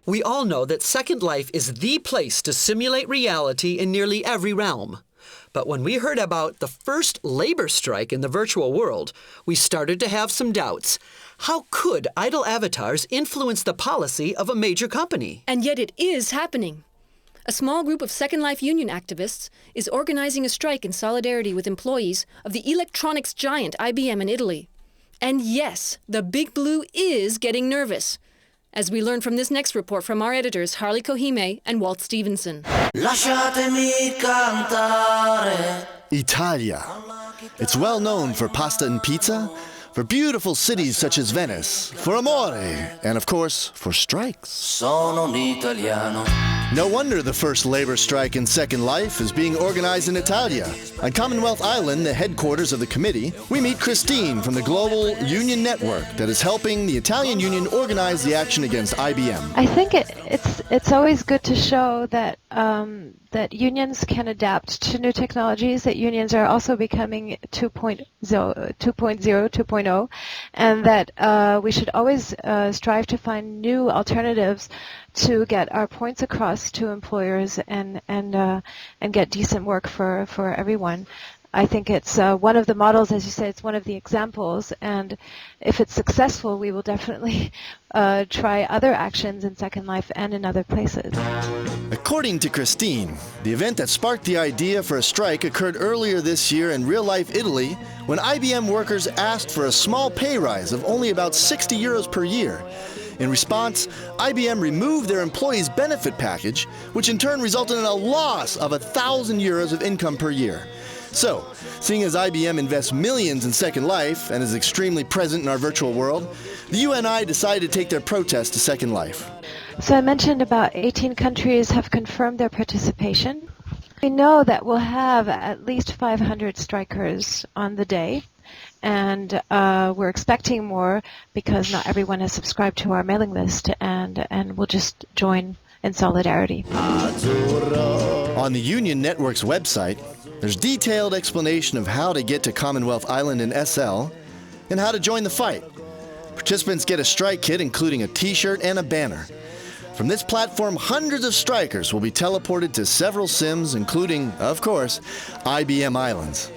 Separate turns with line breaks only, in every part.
We all know that Second Life is the place to simulate reality in nearly every realm. But when we heard about the first labor strike in the virtual world, we started to have some doubts. How could idle avatars influence the policy of a major company?
And yet it is happening. A small group of Second Life union activists is organizing a strike in solidarity with employees of the electronics giant IBM in Italy. And yes, the Big Blue is getting nervous, as we learn from this next report from our editors Harley Kohime and Walt Stevenson.
Lasciatemi cantare.
Italia. It's well known for pasta and pizza, for beautiful cities such as Venice, for amore, and of course, for strikes.
Sono un italiano.
No wonder the first labor strike in Second Life is being organized in Italia. On Commonwealth Island, the headquarters of the committee, we meet Christine from the Global Union Network that is helping the Italian union organize the action against IBM.
I think it's always good to show that that unions can adapt to new technologies, that unions are also becoming 2.0, 2.0, and that we should always strive to find new alternatives to get our points across to employers and get decent work for everyone. I think it's one of the models, as you say, it's one of the examples, and if it's successful, we will definitely try other actions in Second Life and in other places.
According to Christine, the event that sparked the idea for a strike occurred earlier this year in real-life Italy when IBM workers asked for a small pay rise of only about 60 euros per year. In response, IBM removed their employees' benefit package, which in turn resulted in a loss of 1,000 euros of income per year. So, seeing as IBM invests millions in Second Life and is extremely present in our virtual world, the UNI decided to take their protest to Second Life.
So I mentioned about 18 countries have confirmed their participation. We know that we'll have at least 500 strikers on the day, and we're expecting more because not everyone has subscribed to our mailing list, and we'll just join in solidarity.
On the Union Network's website, there's detailed explanation of how to get to Commonwealth Island in SL and how to join the fight. Participants get a strike kit including a t-shirt and a banner. From this platform, hundreds of strikers will be teleported to several sims, including, of course, IBM Islands.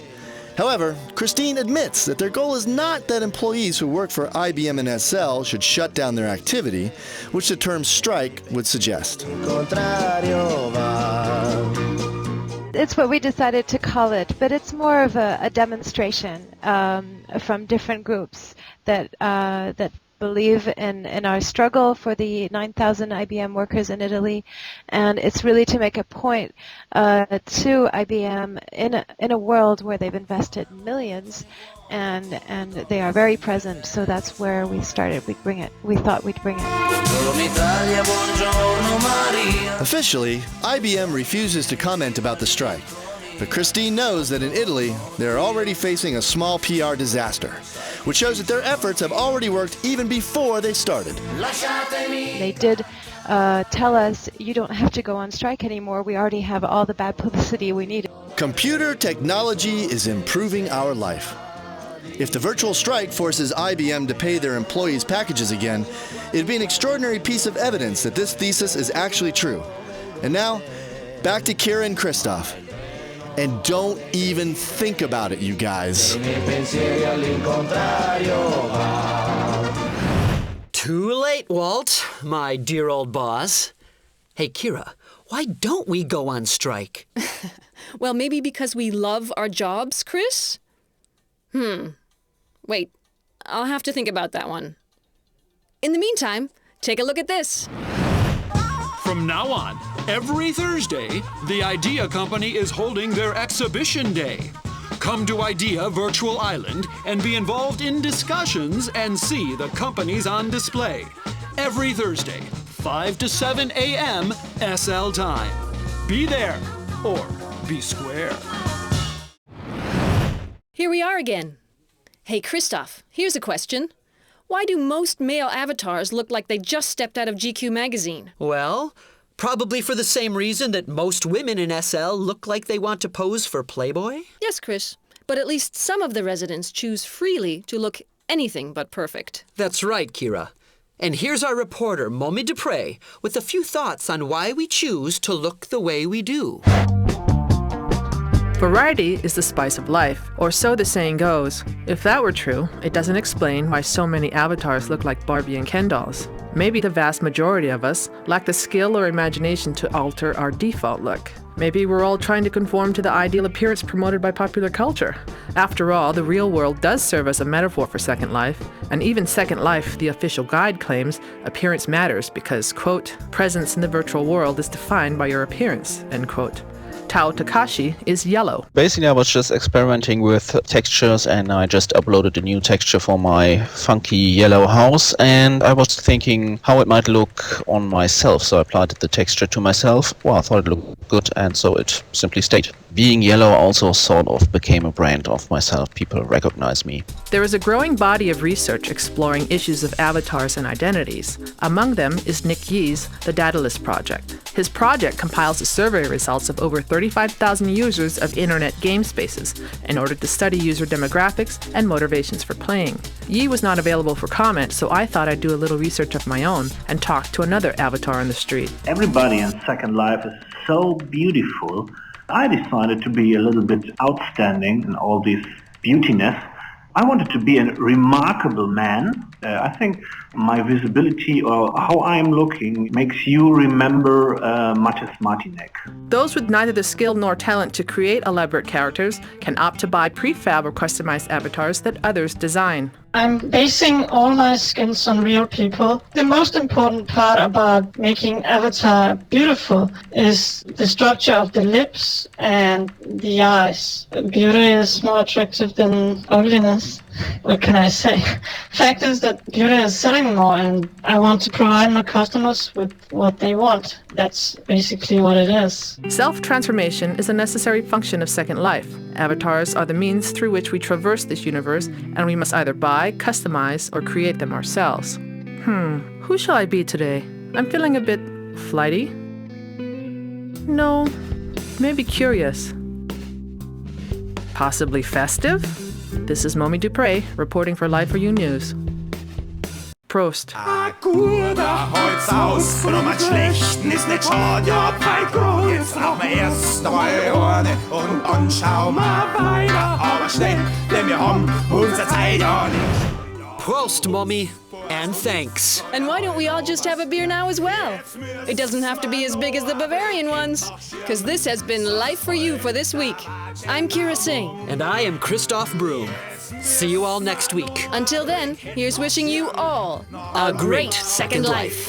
However, Christine admits that their goal is not that employees who work for IBM and SL should shut down their activity, which the term strike would suggest.
It's what we decided to call it, but it's more of a demonstration from different groups that believe in our struggle for the 9,000 IBM workers in Italy, and it's really to make a point to IBM in a world where they've invested millions, and they are very present. So that's where we started. We thought we'd bring it.
Officially, IBM refuses to comment about the strike. But Christine knows that in Italy, they're already facing a small PR disaster, which shows that their efforts have already worked even before they started.
They did tell us, you don't have to go on strike anymore. We already have all the bad publicity we need.
Computer technology is improving our life. If the virtual strike forces IBM to pay their employees' packages again, it'd be an extraordinary piece of evidence that this thesis is actually true. And now, back to Kira and Christoph. And don't even think about it, you guys.
Too late, Walt, my dear old boss. Hey, Kira, why don't we go on strike?
Well, maybe because we love our jobs, Chris? Wait, I'll have to think about that one. In the meantime, take a look at this.
From now on, every Thursday, the IDEA Company is holding their Exhibition Day. Come to IDEA Virtual Island and be involved in discussions and see the companies on display. Every Thursday, 5 to 7 a.m. SL time. Be there or be square.
Here we are again. Hey, Christoph, here's a question. Why do most male avatars look like they just stepped out of GQ magazine?
Well, probably for the same reason that most women in SL look like they want to pose for Playboy?
Yes, Chris, but at least some of the residents choose freely to look anything but perfect.
That's right, Kira. And here's our reporter, Mommy Dupre, with a few thoughts on why we choose to look the way we do.
Variety is the spice of life, or so the saying goes. If that were true, it doesn't explain why so many avatars look like Barbie and Ken dolls. Maybe the vast majority of us lack the skill or imagination to alter our default look. Maybe we're all trying to conform to the ideal appearance promoted by popular culture. After all, the real world does serve as a metaphor for Second Life, and even Second Life, the official guide, claims appearance matters because, quote, presence in the virtual world is defined by your appearance, end quote. Tao Takashi is yellow.
Basically, I was just experimenting with textures and I just uploaded a new texture for my funky yellow house, and I was thinking how it might look on myself, so I applied the texture to myself. Well, I thought it looked good, and so it simply stayed. Being yellow also sort of became a brand of myself. People recognize me.
There is a growing body of research exploring issues of avatars and identities. Among them is Nick Yee's The Daedalus Project. His project compiles the survey results of over 35,000 users of internet game spaces in order to study user demographics and motivations for playing. Yee was not available for comment, so I thought I'd do a little research of my own and talk to another avatar on the street.
Everybody in Second Life is so beautiful. I decided to be a little bit outstanding in all this beautiness. I wanted to be a remarkable man. I think my visibility or how I am looking makes you remember Matthias Martinek.
Those with neither the skill nor talent to create elaborate characters can opt to buy prefab or customized avatars that others design.
I'm basing all my skills on real people. The most important part about making Avatar beautiful is the structure of the lips and the eyes. Beauty is more attractive than ugliness. What can I say? Fact is that beauty is selling more, and I want to provide my customers with what they want. That's basically what it is.
Self-transformation is a necessary function of Second Life. Avatars are the means through which we traverse this universe, and we must either buy, customize, or create them ourselves. Who shall I be today? I'm feeling a bit flighty. No, maybe curious. Possibly festive? This is Mommy Dupre, reporting for Life4You News. Prost.
Guda holt's aus, und mein Schlechten ist nicht schade, ja, Feiko, jetzt auch mal erst neue Ohren und schau mal weiter, aber schnell, denn wir haben unsere Zeit ja nicht.
Prost, Mommy, and thanks.
And why don't we all just have a beer now as well? It doesn't have to be as big as the Bavarian ones, because this has been Life4You for this week. I'm Kira Singh.
And I am Christoph Broom. See you all next week.
Until then, here's wishing you all a great Second Life.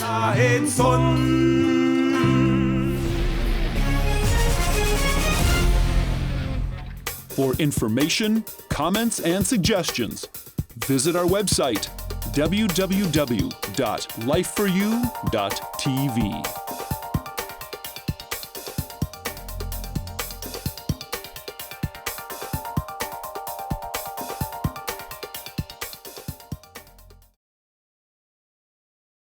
For information, comments, and suggestions, visit our website, www.life4you.tv.